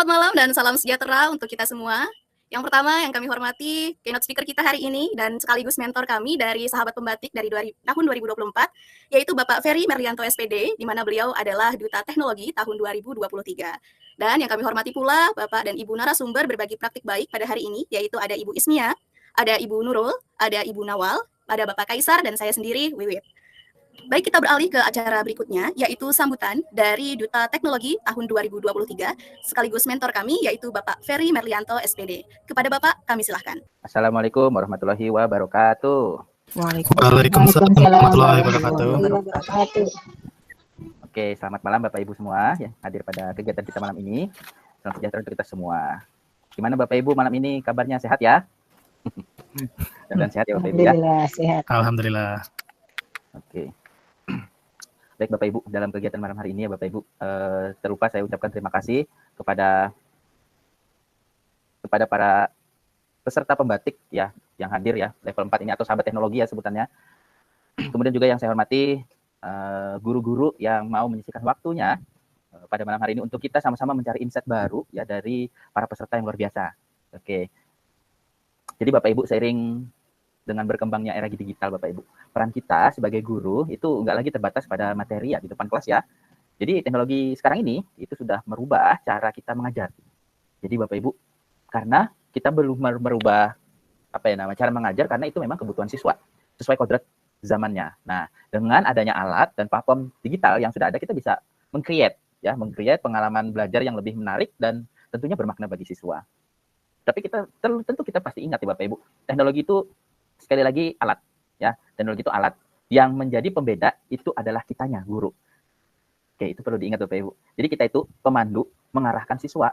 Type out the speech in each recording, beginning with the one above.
Selamat malam dan salam sejahtera untuk kita semua. Yang pertama yang kami hormati keynote speaker kita hari ini dan sekaligus mentor kami dari Sahabat Pembatik dari tahun 2024, yaitu Bapak Ferry Merlianto SPD, di mana beliau adalah Duta Teknologi tahun 2023. Dan yang kami hormati pula Bapak dan Ibu narasumber berbagi praktik baik pada hari ini, yaitu ada Ibu Ismia, ada Ibu Nurul, ada Ibu Nawal, ada Bapak Kaisar, dan saya sendiri, Wiwit. Baik, kita beralih ke acara berikutnya, yaitu sambutan dari Duta Teknologi tahun 2023, sekaligus mentor kami, yaitu Bapak Ferry Merlianto, SPD. Kepada Bapak, kami silahkan. Assalamualaikum warahmatullahi wabarakatuh. Waalaikumsalam warahmatullahi wabarakatuh. Oke, selamat malam Bapak Ibu semua yang hadir pada kegiatan kita malam ini. Salam sejahtera untuk kita semua. Gimana Bapak Ibu malam ini kabarnya, sehat ya? Dan sehat ya Bapak Ibu ya? Alhamdulillah sehat. Alhamdulillah. Oke. Baik Bapak Ibu, dalam kegiatan malam hari ini ya Bapak Ibu, terlupa saya ucapkan terima kasih kepada para peserta pembatik ya yang hadir ya level 4 ini atau sahabat teknologi ya sebutannya. Kemudian juga yang saya hormati guru-guru yang mau menyisihkan waktunya pada malam hari ini untuk kita sama-sama mencari insight baru ya dari para peserta yang luar biasa. Oke. Jadi Bapak Ibu, seiring dengan berkembangnya era digital Bapak Ibu, peran kita sebagai guru itu enggak lagi terbatas pada materi ya di depan kelas ya. Jadi teknologi sekarang ini itu sudah merubah cara kita mengajar. Jadi Bapak Ibu, karena kita belum merubah cara mengajar karena itu memang kebutuhan siswa sesuai kodrat zamannya. Nah, dengan adanya alat dan platform digital yang sudah ada, kita bisa meng-create pengalaman belajar yang lebih menarik dan tentunya bermakna bagi siswa. Tapi tentu kita pasti ingat ya Bapak Ibu, teknologi itu sekali lagi alat ya. Teknologi itu alat, yang menjadi pembeda itu adalah kitanya, guru. Oke, itu perlu diingat Bapak Ibu. Jadi kita itu pemandu mengarahkan siswa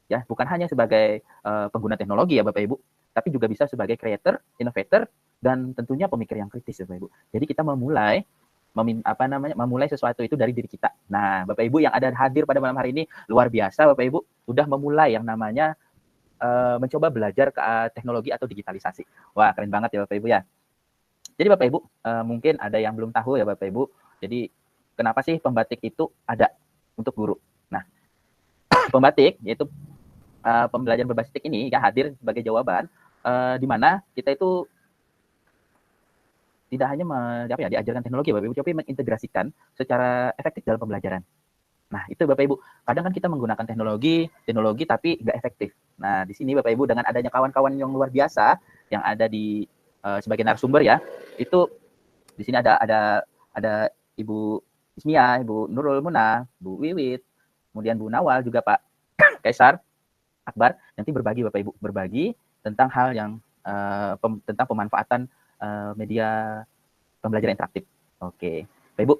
ya, bukan hanya sebagai pengguna teknologi ya Bapak Ibu, tapi juga bisa sebagai creator, innovator, dan tentunya pemikir yang kritis ya Bapak Ibu. Jadi kita memulai sesuatu itu dari diri kita. Nah, Bapak Ibu yang ada hadir pada malam hari ini luar biasa Bapak Ibu, sudah memulai yang namanya mencoba belajar ke teknologi atau digitalisasi. Wah, keren banget ya Bapak Ibu ya. Jadi Bapak Ibu, mungkin ada yang belum tahu ya Bapak Ibu. Jadi kenapa sih pembatik itu ada untuk guru? Nah, pembatik yaitu pembelajaran berbasis TIK ini ya hadir sebagai jawaban di mana kita itu tidak hanya diajarkan teknologi Bapak Ibu, tapi mengintegrasikan secara efektif dalam pembelajaran. Nah, itu Bapak Ibu, kadang kan kita menggunakan teknologi tapi nggak efektif. Nah, di sini Bapak Ibu dengan adanya kawan-kawan yang luar biasa yang ada di sebagai narasumber ya, itu di sini ada Ibu Ismia, Ibu Nurul Muna, Bu Wiwit, kemudian Bu Nawal, juga Pak Kaisar Akbar, nanti berbagi tentang hal yang tentang pemanfaatan media pembelajaran interaktif. Oke, Bapak Ibu.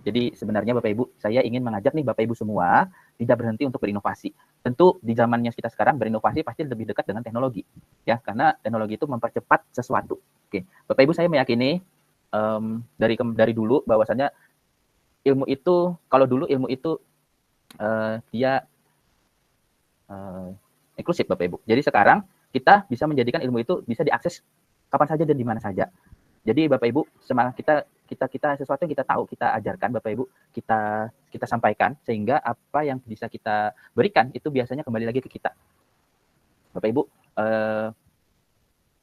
Jadi sebenarnya Bapak Ibu, saya ingin mengajak nih Bapak Ibu semua tidak berhenti untuk berinovasi. Tentu di zamannya kita sekarang berinovasi pasti lebih dekat dengan teknologi, ya, karena teknologi itu mempercepat sesuatu. Oke, Bapak Ibu, saya meyakini dari dulu bahwasannya ilmu itu, kalau dulu ilmu itu dia inklusif Bapak Ibu. Jadi sekarang kita bisa menjadikan ilmu itu bisa diakses kapan saja dan di mana saja. Jadi Bapak Ibu, semangat kita sesuatu yang kita tahu, kita ajarkan Bapak Ibu, kita sampaikan, sehingga apa yang bisa kita berikan itu biasanya kembali lagi ke kita. Bapak Ibu,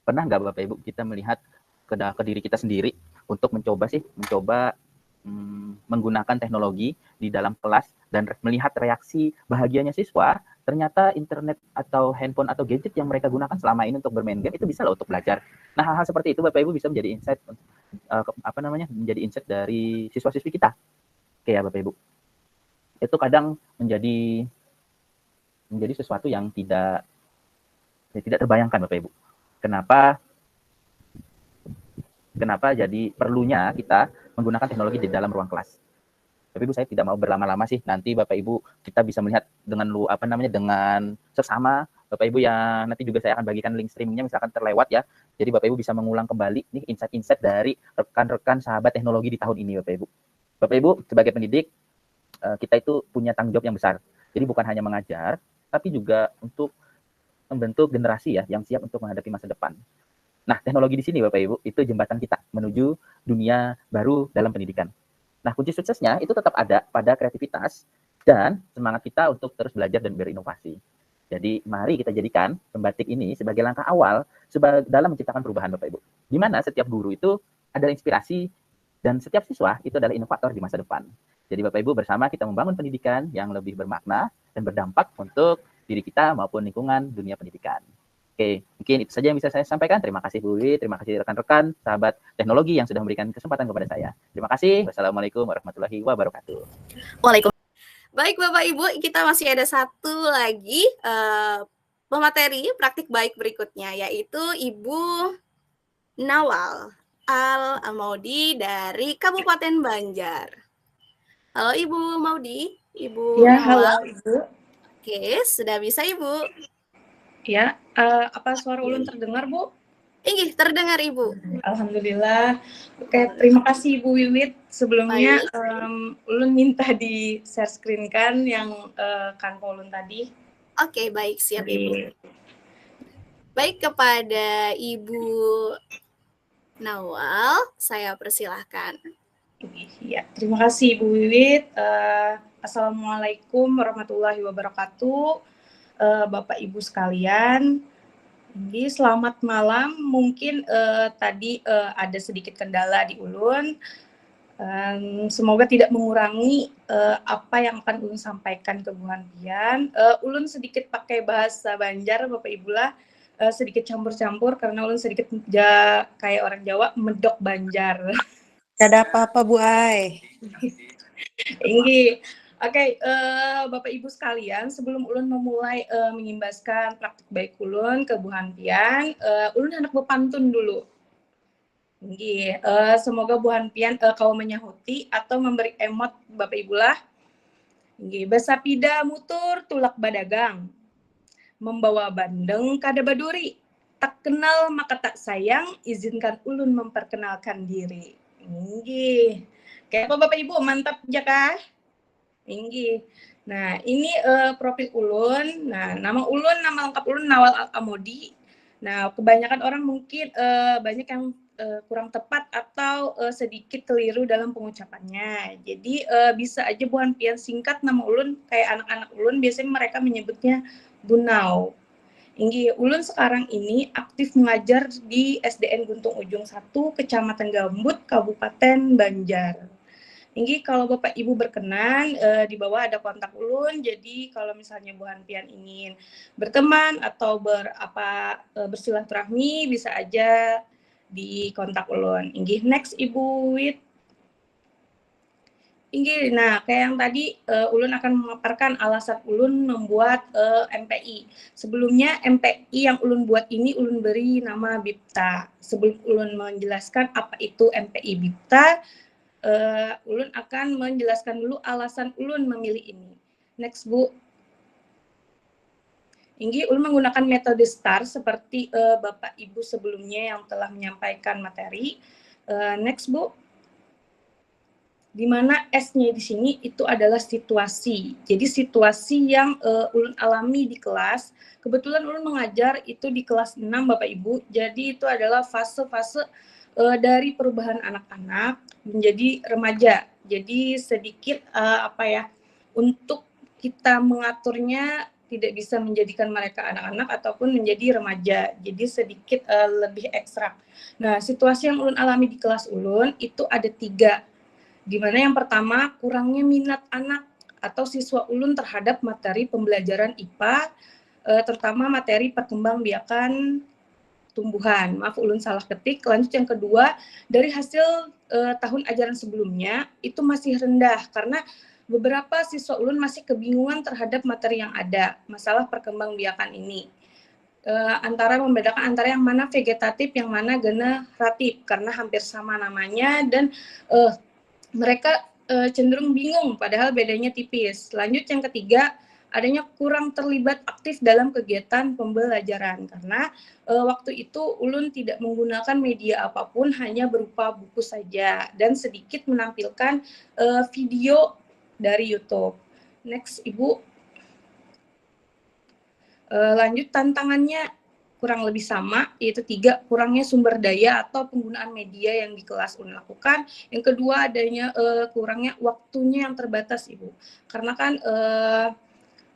pernah nggak Bapak Ibu kita melihat ke diri kita sendiri untuk mencoba menggunakan teknologi di dalam kelas dan melihat reaksi bahagianya siswa? Ternyata internet atau handphone atau gadget yang mereka gunakan selama ini untuk bermain game itu bisa loh untuk belajar. Nah, hal-hal seperti itu Bapak Ibu bisa menjadi insight menjadi insight dari siswa-siswi kita. Oke ya Bapak Ibu. Itu kadang menjadi sesuatu yang tidak terbayangkan Bapak Ibu. Kenapa jadi perlunya kita menggunakan teknologi di dalam ruang kelas. Bapak Ibu, saya tidak mau berlama-lama sih. Nanti Bapak Ibu kita bisa melihat dengan dengan seksama. Bapak Ibu yang nanti juga saya akan bagikan link streamingnya misalkan terlewat ya. Jadi Bapak Ibu bisa mengulang kembali nih insight-insight dari rekan-rekan sahabat teknologi di tahun ini Bapak Ibu. Bapak Ibu sebagai pendidik kita itu punya tanggung jawab yang besar. Jadi bukan hanya mengajar, tapi juga untuk membentuk generasi ya yang siap untuk menghadapi masa depan. Nah, teknologi di sini Bapak Ibu itu jembatan kita menuju dunia baru dalam pendidikan. Nah, kunci suksesnya itu tetap ada pada kreativitas, dan semangat kita untuk terus belajar dan berinovasi. Jadi mari kita jadikan pembatik ini sebagai langkah awal dalam menciptakan perubahan Bapak Ibu. Di mana setiap guru itu adalah inspirasi dan setiap siswa itu adalah inovator di masa depan. Jadi Bapak Ibu bersama kita membangun pendidikan yang lebih bermakna dan berdampak untuk diri kita maupun lingkungan dunia pendidikan. Oke, mungkin itu saja yang bisa saya sampaikan. Terima kasih Bu Wiwi, terima kasih rekan-rekan, sahabat teknologi yang sudah memberikan kesempatan kepada saya. Terima kasih. Wassalamualaikum warahmatullahi wabarakatuh. Waalaikumsalam. Baik Bapak Ibu, kita masih ada satu lagi pemateri praktik baik berikutnya, yaitu Ibu Nawal Al-Maudi dari Kabupaten Banjar. Halo Ibu Maudi, Ibu Ya, Nawal. halo Ibu. Oke, sudah bisa Ibu? Ya, apa suara Ulun terdengar, Bu? Inggih, terdengar Ibu. Alhamdulillah. Oke, terima kasih Ibu Wiwit. Sebelumnya Ulun minta di share screen kan yang kanvo Ulun tadi. Oke, baik, siap Ibu. Baik, kepada Ibu Nawal, saya persilahkan. Ya, terima kasih Ibu Wiwit. Assalamualaikum warahmatullahi wabarakatuh. Bapak Ibu sekalian. Jadi selamat malam. Mungkin tadi ada sedikit kendala di Ulun. Semoga tidak mengurangi apa yang akan Ulun sampaikan ke Bu Hanpian. Ulun sedikit pakai bahasa Banjar, Bapak Ibu lah. Sedikit campur-campur karena Ulun sedikit kayak orang Jawa, medok Banjar. Tidak ada apa-apa Bu Ai. Inggi. Oke, Bapak Ibu sekalian, sebelum Ulun memulai mengimbaskan praktik baik Ulun ke Bu Hanpian, Ulun hendak berpantun dulu. Inggi, semoga Bu Hanpian kau menyahuti atau memberi emot Bapak Ibu lah. Inggi, besapida mutur tulak badagang, membawa bandeng kada baduri, tak kenal maka tak sayang, izinkan Ulun memperkenalkan diri. Inggi. Kayak apa Bapak Ibu, mantap ya kah? Inggi. Nah, ini profil Ulun. Nah, nama lengkap Ulun Nawal Al-Maudi. Nah, kebanyakan orang mungkin banyak yang kurang tepat atau sedikit keliru dalam pengucapannya. Jadi bisa aja Bu Hanpian singkat nama Ulun kayak anak-anak Ulun biasanya mereka menyebutnya Bunau. Inggi, Ulun sekarang ini aktif mengajar di SDN Guntung Ujung 1, Kecamatan Gambut, Kabupaten Banjar. Inggi, kalau Bapak Ibu berkenan, di bawah ada kontak Ulun. Jadi kalau misalnya Bu Hanpian ingin berteman atau bersilaturahmi, bisa aja di kontak Ulun. Inggi, next Ibu Wit. Inggi, nah kayak yang tadi Ulun akan memaparkan alasan Ulun membuat MPI. Sebelumnya MPI yang Ulun buat ini Ulun beri nama BIPTA. Sebelum Ulun menjelaskan apa itu MPI BIPTA, Ulun akan menjelaskan dulu alasan Ulun memilih ini. Next, Bu. Inggi, Ulun menggunakan metode STAR seperti Bapak Ibu sebelumnya yang telah menyampaikan materi. Next, Bu. Di mana S-nya di sini itu adalah situasi. Jadi situasi yang Ulun alami di kelas. Kebetulan Ulun mengajar itu di kelas 6, Bapak Ibu. Jadi itu adalah fase-fase dari perubahan anak-anak menjadi remaja. Jadi sedikit untuk kita mengaturnya tidak bisa menjadikan mereka anak-anak ataupun menjadi remaja. Jadi sedikit lebih ekstrak. Nah, situasi yang Ulun alami di kelas Ulun itu ada 3. Di mana yang pertama, kurangnya minat anak atau siswa Ulun terhadap materi pembelajaran IPA, terutama materi perkembangbiakan tumbuhan. Maaf Ulun salah ketik. Lanjut yang kedua, dari hasil tahun ajaran sebelumnya itu masih rendah karena beberapa siswa Ulun masih kebingungan terhadap materi yang ada, masalah perkembangbiakan ini. Membedakan antara yang mana vegetatif, yang mana generatif karena hampir sama namanya dan mereka cenderung bingung padahal bedanya tipis. Lanjut yang ketiga, adanya kurang terlibat aktif dalam kegiatan pembelajaran karena waktu itu Ulun tidak menggunakan media apapun, hanya berupa buku saja dan sedikit menampilkan video dari YouTube. Next, Ibu. Lanjut tantangannya kurang lebih sama, yaitu 3, kurangnya sumber daya atau penggunaan media yang di kelas ulun lakukan. Yang kedua, adanya kurangnya waktunya yang terbatas, Ibu. Karena kan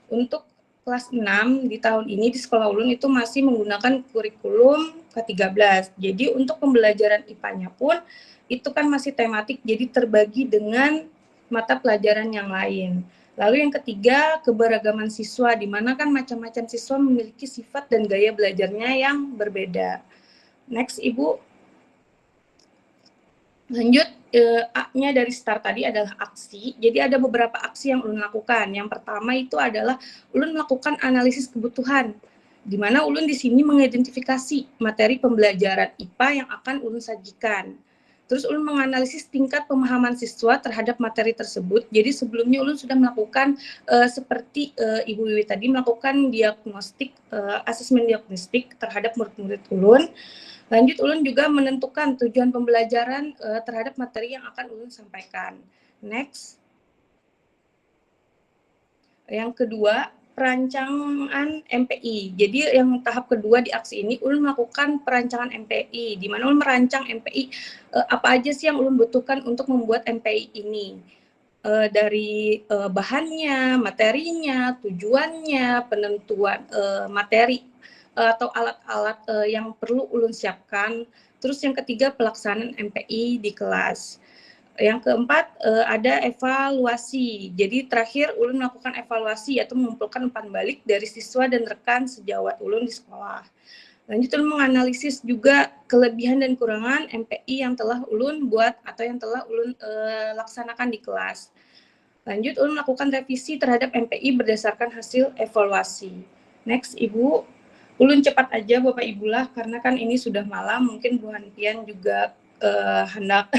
untuk kelas 6 di tahun ini di sekolah ulun itu masih menggunakan kurikulum ke-13. Jadi untuk pembelajaran IPA-nya pun itu kan masih tematik, jadi terbagi dengan mata pelajaran yang lain. Lalu yang ketiga, keberagaman siswa, di mana kan macam-macam siswa memiliki sifat dan gaya belajarnya yang berbeda. Next, Ibu. Lanjut, A-nya dari STAR tadi adalah aksi. Jadi ada beberapa aksi yang ulun lakukan. Yang pertama itu adalah ulun melakukan analisis kebutuhan, di mana ulun di sini mengidentifikasi materi pembelajaran IPA yang akan ulun sajikan. Terus ulun menganalisis tingkat pemahaman siswa terhadap materi tersebut. Jadi sebelumnya ulun sudah melakukan seperti Ibu Wiwi tadi melakukan diagnostik, asesmen diagnostik terhadap murid-murid ulun. Lanjut, ulun juga menentukan tujuan pembelajaran terhadap materi yang akan ulun sampaikan. Next. Yang kedua, perancangan MPI. Jadi yang tahap kedua di aksi ini, ulun melakukan perancangan MPI, di mana ulun merancang MPI apa aja sih yang ulun butuhkan untuk membuat MPI ini. Dari bahannya, materinya, tujuannya, penentuan materi atau alat-alat yang perlu ulun siapkan. Terus yang ketiga, pelaksanaan MPI di kelas. Yang keempat, ada evaluasi. Jadi terakhir ulun melakukan evaluasi, yaitu mengumpulkan umpan balik dari siswa dan rekan sejawat ulun di sekolah. Lanjut, ulun menganalisis juga kelebihan dan kekurangan MPI yang telah ulun buat atau yang telah ulun laksanakan di kelas. Lanjut, ulun melakukan revisi terhadap MPI berdasarkan hasil evaluasi. Next, Ibu. Ulun cepat aja Bapak Ibu lah, karena kan ini sudah malam, mungkin Bu Hanpian juga hendak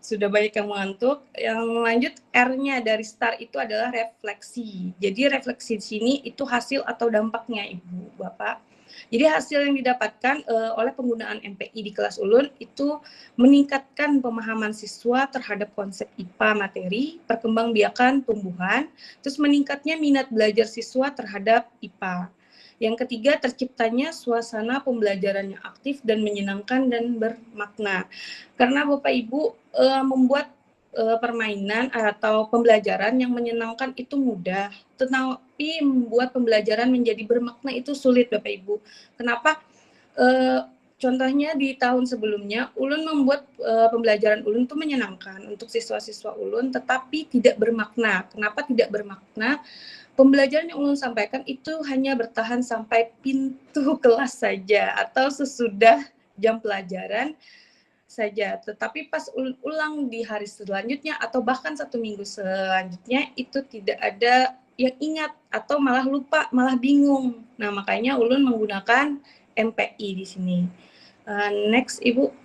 sudah banyak yang mengantuk. Yang lanjut, R-nya dari STAR itu adalah refleksi. Jadi refleksi di sini itu hasil atau dampaknya Ibu, Bapak. Jadi hasil yang didapatkan oleh penggunaan MPI di kelas ulun itu meningkatkan pemahaman siswa terhadap konsep IPA materi, perkembangbiakan tumbuhan, terus meningkatnya minat belajar siswa terhadap IPA. Yang ketiga, terciptanya suasana pembelajaran yang aktif dan menyenangkan dan bermakna. Karena Bapak Ibu membuat permainan atau pembelajaran yang menyenangkan itu mudah, tetapi membuat pembelajaran menjadi bermakna itu sulit Bapak Ibu. Kenapa? Contohnya di tahun sebelumnya, ulun membuat pembelajaran ulun itu menyenangkan untuk siswa-siswa ulun, tetapi tidak bermakna. Kenapa tidak bermakna? Pembelajaran yang ulun sampaikan itu hanya bertahan sampai pintu kelas saja atau sesudah jam pelajaran saja. Tetapi pas ulang di hari selanjutnya atau bahkan 1 minggu selanjutnya itu tidak ada yang ingat atau malah lupa, malah bingung. Nah, makanya ulun menggunakan MPI di sini. Next, Ibu.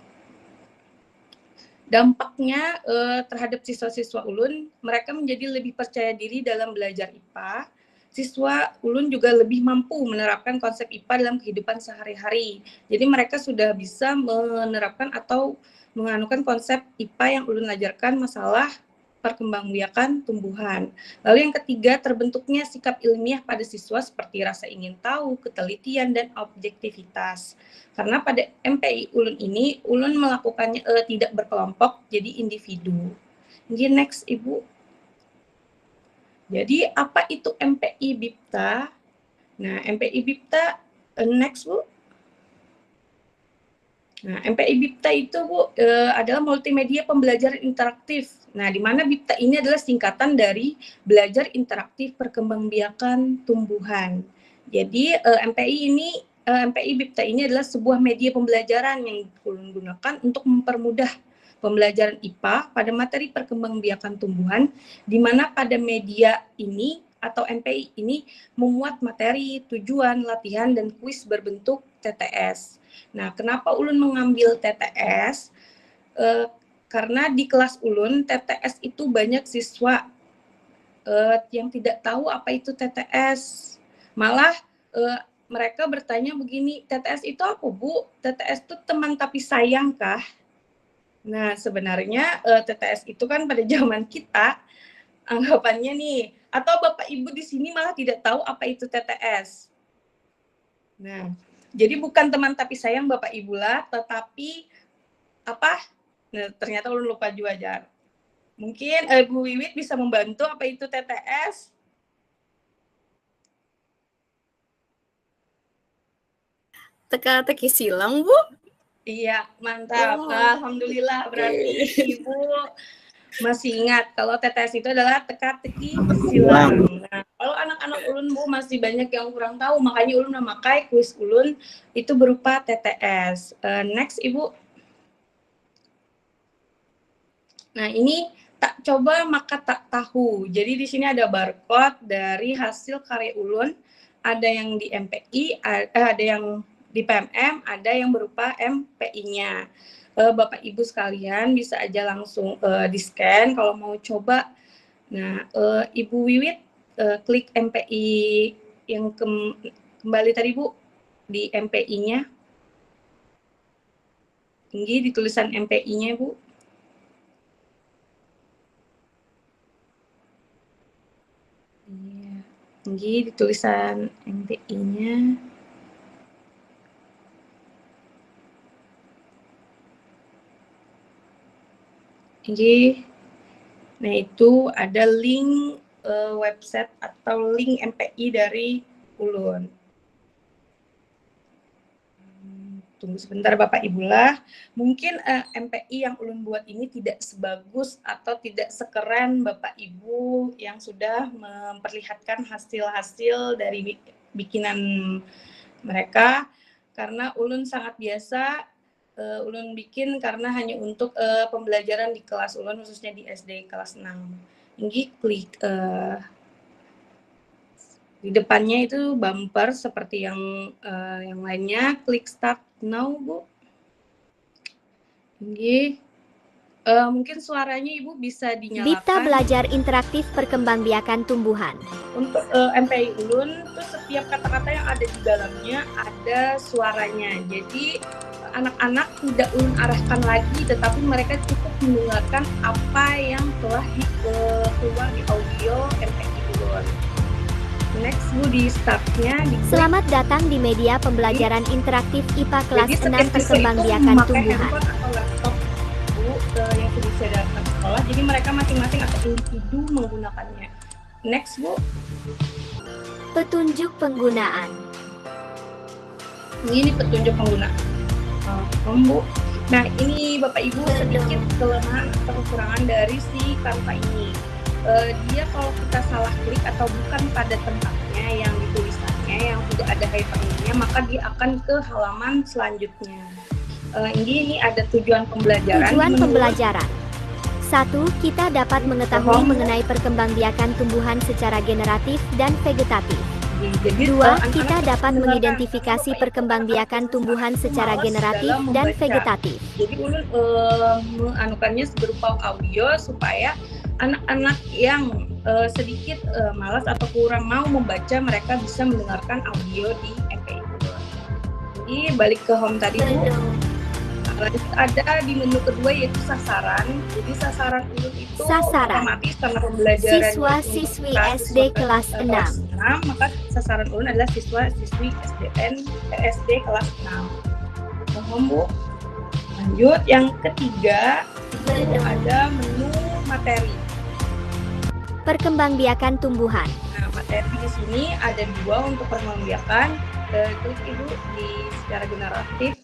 Dampaknya terhadap siswa-siswa ulun, mereka menjadi lebih percaya diri dalam belajar IPA. Siswa ulun juga lebih mampu menerapkan konsep IPA dalam kehidupan sehari-hari. Jadi mereka sudah bisa menerapkan atau menganukan konsep IPA yang ulun ajarkan, masalah perkembangbiakan tumbuhan. Lalu yang ketiga, terbentuknya sikap ilmiah pada siswa seperti rasa ingin tahu, ketelitian, dan objektivitas. Karena pada MPI ulun ini, ulun melakukannya tidak berkelompok, jadi individu. Jadi next, Ibu. Jadi apa itu MPI BIPTA? Nah, MPI BIPTA, next Bu. Nah, MPI BIPTA itu Bu adalah multimedia pembelajaran interaktif. Nah, di mana BIPTA ini adalah singkatan dari belajar interaktif perkembangbiakan tumbuhan. Jadi MPI BIPTA ini adalah sebuah media pembelajaran yang digunakan untuk mempermudah pembelajaran IPA pada materi perkembangbiakan tumbuhan, di mana pada media ini atau MPI ini memuat materi, tujuan, latihan, dan kuis berbentuk TTS. Nah, kenapa ulun mengambil TTS? Karena di kelas ulun, TTS itu banyak siswa yang tidak tahu apa itu TTS. Malah mereka bertanya begini, TTS itu apa Bu? TTS itu teman tapi sayang kah? Nah, sebenarnya TTS itu kan pada zaman kita, anggapannya nih, atau Bapak Ibu di sini malah tidak tahu apa itu TTS. Nah, Jadi bukan teman tapi sayang Bapak Ibu lah, tetapi apa? Nah, ternyata ulun lupa juajar. Mungkin Bu Wiwit bisa membantu apa itu TTS? Teka-teki silang, Bu. Iya, mantap. Oh, Alhamdulillah, berarti Ibu masih ingat kalau TTS itu adalah teka-teki silang. Nah, kalau anak-anak ulun Bu masih banyak yang kurang tahu, makanya ulun memakai kuis ulun itu berupa TTS. Next Ibu. Nah, ini tak coba maka tak tahu. Jadi di sini ada barcode dari hasil karya ulun, ada yang di MPI, ada yang di PMM, ada yang berupa MPI-nya. Bapak Ibu sekalian bisa aja langsung di-scan kalau mau coba. Nah, Ibu Wiwit klik MPI yang kembali tadi Bu, di MPI-nya. Ini di tulisan MPI-nya Bu. Iya, ini di tulisan MPI-nya. Ini, nah itu ada link website atau link MPI dari ulun. Tunggu sebentar Bapak Ibu lah. Mungkin MPI yang ulun buat ini tidak sebagus atau tidak sekeren Bapak Ibu yang sudah memperlihatkan hasil-hasil dari bikinan mereka, karena ulun sangat biasa. Ulun bikin karena hanya untuk pembelajaran di kelas ulun, khususnya di SD kelas 6. Ini klik di depannya itu bumper seperti yang lainnya, klik start now Bu. Ini mungkin suaranya Ibu bisa dinyalakan. Bita Belajar Interaktif Perkembangbiakan Tumbuhan. Untuk MPI ulun tuh setiap kata-kata yang ada di dalamnya ada suaranya. Jadi anak-anak tidak ulun arahkan lagi, tetapi mereka cukup mendengarkan apa yang telah keluar di audio MPI ulun. Next Bu, di startnya Selamat datang di media pembelajaran interaktif IPA kelas 6 Perkembangbiakan Tumbuhan. Atau laptop Bu yang sudah disediakan sekolah, jadi mereka masing-masing atau individu menggunakannya. Next Bu. Petunjuk penggunaan. Ini petunjuk penggunaan. Bu. Nah, ini Bapak Ibu sedikit kelemahan atau kekurangan dari si Canva ini. Dia kalau kita salah klik atau bukan pada tempatnya yang ditulisannya, yang tidak ada hyperlinknya, maka dia akan ke halaman selanjutnya. Ini ada tujuan pembelajaran. Tujuan pembelajaran. 1. Kita dapat mengetahui mengenai perkembangbiakan tumbuhan secara generatif dan vegetatif. Jadi, 2. Kita dapat mengidentifikasi perkembangbiakan tumbuhan secara generatif dan vegetatif. Jadi ulun menganukannya berupa audio supaya anak-anak yang sedikit malas atau kurang mau membaca, mereka bisa mendengarkan audio di MPI. Jadi balik ke home tadi Bu. Ada di menu kedua yaitu sasaran. Jadi sasaran ulun itu otomatis karena pembelajaran siswa-siswi SD kelas 6. Maka sasaran ulun adalah siswa-siswi SD kelas 6. Paham Bu? Lanjut, yang ketiga itu ada menu materi. Perkembangbiakan tumbuhan. Nah, materi di sini ada 2 untuk perkembangbiakan. Klik Ibu di secara generatif.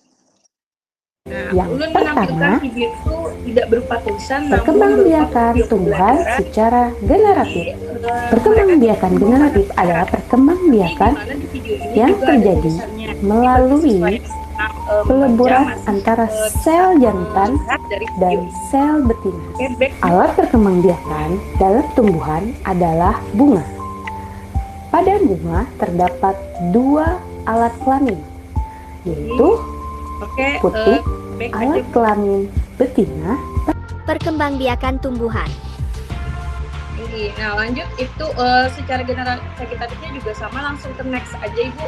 Nah, yang ulun pertama, menampilkan video itu tidak berupa tulisan, perkembangbiakan tumbuhan secara generatif. Perkembangbiakan generatif adalah perkembangbiakan yang terjadi melalui peleburan antara sel jantan dan sel betina. Alat perkembangbiakan dalam tumbuhan adalah bunga. Pada bunga terdapat 2 alat kelamin, yaitu putih, alat kelamin betina. Perkembangbiakan tumbuhan. Nah, lanjut itu secara general vegetatifnya juga sama, langsung ke next aja Ibu.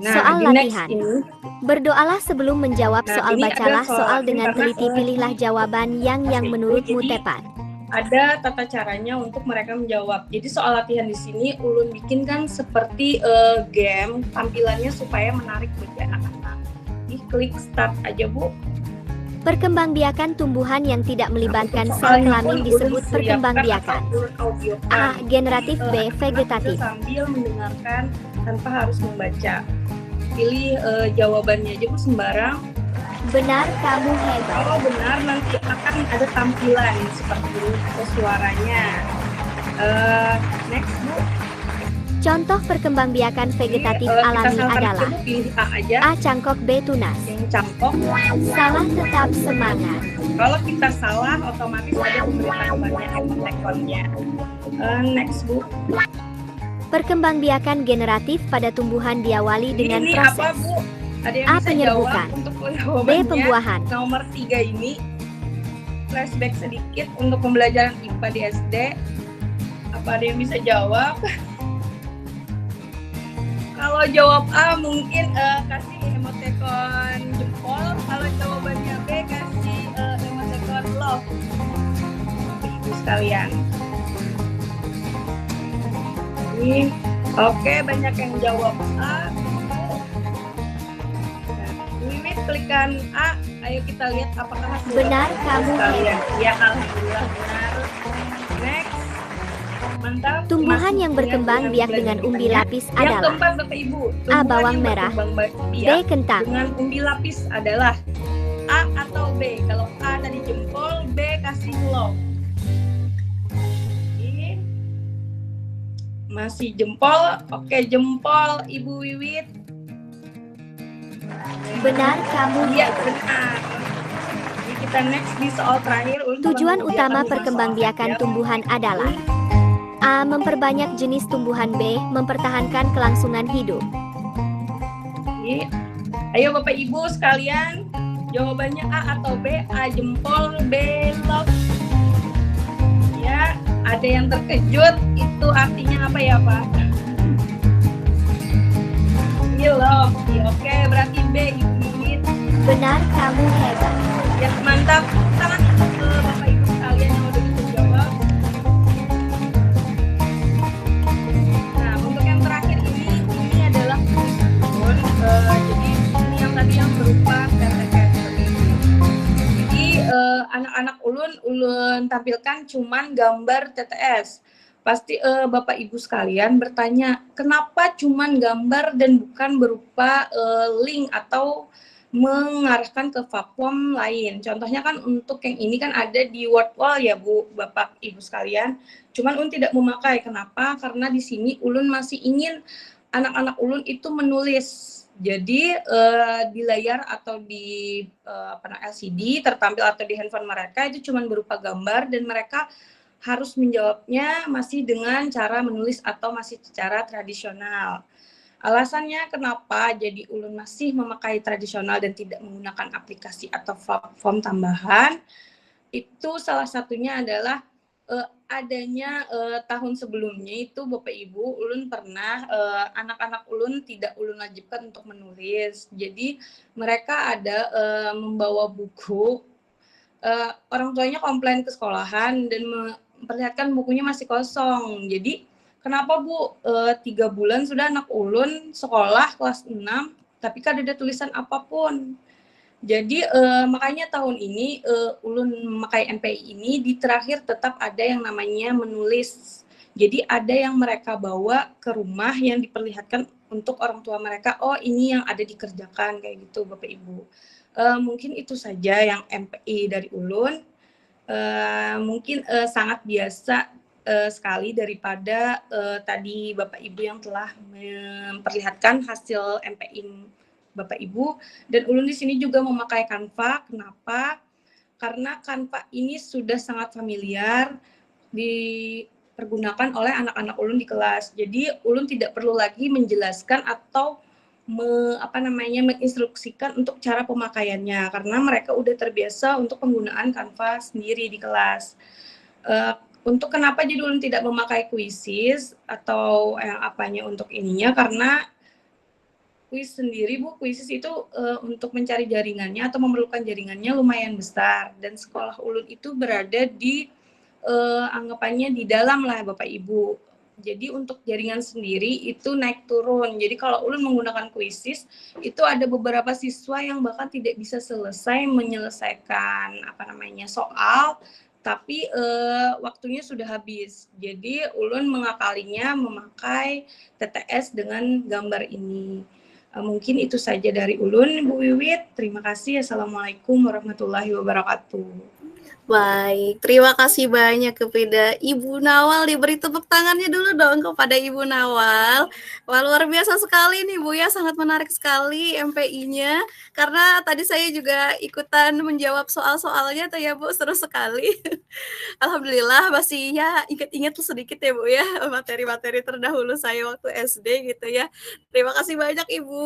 Nah, soal latihan. Ini, berdoalah sebelum menjawab soal, ini bacalah ada soal dengan karena, teliti, pilihlah jawaban yang menurutmu tepat. ada tata caranya untuk mereka menjawab. Jadi soal latihan di sini ulun bikin kan seperti game tampilannya supaya menarik bagi anak-anak. Klik start aja Bu. Perkembangbiakan tumbuhan yang tidak melibatkan sel kelamin disebut perkembangbiakan. A. Generatif. B. Vegetatif. Sambil mendengarkan tanpa harus membaca. Pilih jawabannya aja Bu sembarang. Benar, kamu hebat. Kalau benar nanti akan ada tampilan seperti ini suaranya. Next Bu. Contoh perkembangbiakan vegetatif alami adalah pilih A aja. A. Cangkok. B. Tunas. Yang cangkok. Salah, tetap semangat. Kalau kita salah, otomatis ada pemberitahuannya emoticonnya. Next Bu. Perkembangbiakan generatif pada tumbuhan diawali dengan Ini proses apa Bu? Ada yang A. bisa Penyerbukan. jawab untuk B. jawabannya. Pembuahan. Nomor 3 ini flashback sedikit untuk pembelajaran IPA di SD. Apa ada yang bisa jawab? Kalau jawab A mungkin kasih emoticon jempol. Kalau jawabannya B kasih emoticon love. Ibu sekalian. Ini oke, banyak yang jawab A. Wiwit klikan A. Ayo kita lihat apakah hasil Benar, kamu sekalian. hebat. Ya, alhamdulillah benar. Next. Mantap. Tumbuhan Masih yang berkembang punya biak dengan umbi bertanya. lapis Yang adalah keempat Bapak Ibu. A. Tumbuhan Bawang yang merah. berkembang B. biak Kentang. dengan umbi lapis adalah A atau B. Kalau A tadi jempol, B kasih love. Ini masih jempol. Oke, jempol Ibu Wiwit. Benar, kamu Iya, hebat. benar. Jadi kita next di soal terakhir. Tujuan utama perkembangbiakan tumbuhan adalah A. Memperbanyak jenis tumbuhan. B. Mempertahankan kelangsungan hidup. Oke. Ayo Bapak Ibu sekalian, jawabannya A atau B? A jempol, B love. Ya, ada yang terkejut, itu artinya apa ya Pak? B love. Oke, berarti B Ibu Wiwit. Benar, kamu hebat. Ya, mantap. Tangan ke Bapak Ibu sekalian yang udah bisa jawab. Nah, untuk yang terakhir ini adalah jadi ini yang tadi yang berupa TTS. Jadi anak-anak ulun tampilkan cuman gambar TTS. Pasti Bapak Ibu sekalian bertanya, kenapa cuman gambar dan bukan berupa link atau mengarahkan ke platform lain. Contohnya kan untuk yang ini kan ada di Word Wall ya Bu, Bapak Ibu sekalian. Cuman ulun tidak memakai. Kenapa? Karena di sini ulun masih ingin anak-anak ulun itu menulis. Jadi di layar atau di LCD tertampil atau di handphone mereka itu cuman berupa gambar dan mereka harus menjawabnya masih dengan cara menulis atau masih secara tradisional. Alasannya kenapa jadi ulun masih memakai tradisional dan tidak menggunakan aplikasi atau platform tambahan, itu salah satunya adalah adanya tahun sebelumnya itu Bapak Ibu, ulun pernah anak-anak ulun tidak ulun wajibkan untuk menulis. Jadi mereka ada membawa buku, orang tuanya komplain ke sekolahan dan memperlihatkan bukunya masih kosong. Jadi kenapa Bu, 3 bulan sudah anak ulun sekolah kelas 6, tapi kan ada tulisan apapun. Jadi makanya tahun ini ulun memakai MPI ini di terakhir tetap ada yang namanya menulis. Jadi ada yang mereka bawa ke rumah yang diperlihatkan untuk orang tua mereka, oh ini yang ada dikerjakan kayak gitu Bapak Ibu. Mungkin itu saja yang MPI dari ulun. Mungkin sangat biasa sekali daripada tadi Bapak Ibu yang telah memperlihatkan hasil MPI Bapak Ibu, dan ulun di sini juga memakai Canva. Kenapa? Karena Canva ini sudah sangat familiar dipergunakan oleh anak-anak ulun di kelas. Jadi ulun tidak perlu lagi menjelaskan atau menginstruksikan untuk cara pemakaiannya karena mereka udah terbiasa untuk penggunaan Canva sendiri di kelas. Untuk kenapa jadi ulun tidak memakai Quizzes atau yang apanya untuk ininya, karena Quiz sendiri Bu, Quizzes itu untuk mencari jaringannya atau memerlukan jaringannya lumayan besar, dan sekolah ulun itu berada di anggapannya di dalam lah Bapak Ibu. Jadi untuk jaringan sendiri itu naik turun. Jadi kalau ulun menggunakan Quizzes itu ada beberapa siswa yang bahkan tidak bisa selesai menyelesaikan soal, tapi waktunya sudah habis. Jadi ulun mengakalinya memakai TTS dengan gambar ini. Mungkin itu saja dari ulun, Bu Wiwit. Terima kasih. Assalamualaikum warahmatullahi wabarakatuh. Baik, terima kasih banyak kepada Ibu Nawal. Diberi tepuk tangannya dulu dong kepada Ibu Nawal. Wah, luar biasa sekali nih Bu ya, sangat menarik sekali MPI-nya. Karena tadi saya juga ikutan menjawab soal-soalnya tuh ya Bu, seru sekali. Alhamdulillah masih ya ingat-ingat sedikit ya Bu ya, materi-materi terdahulu saya waktu SD gitu ya. Terima kasih banyak Ibu.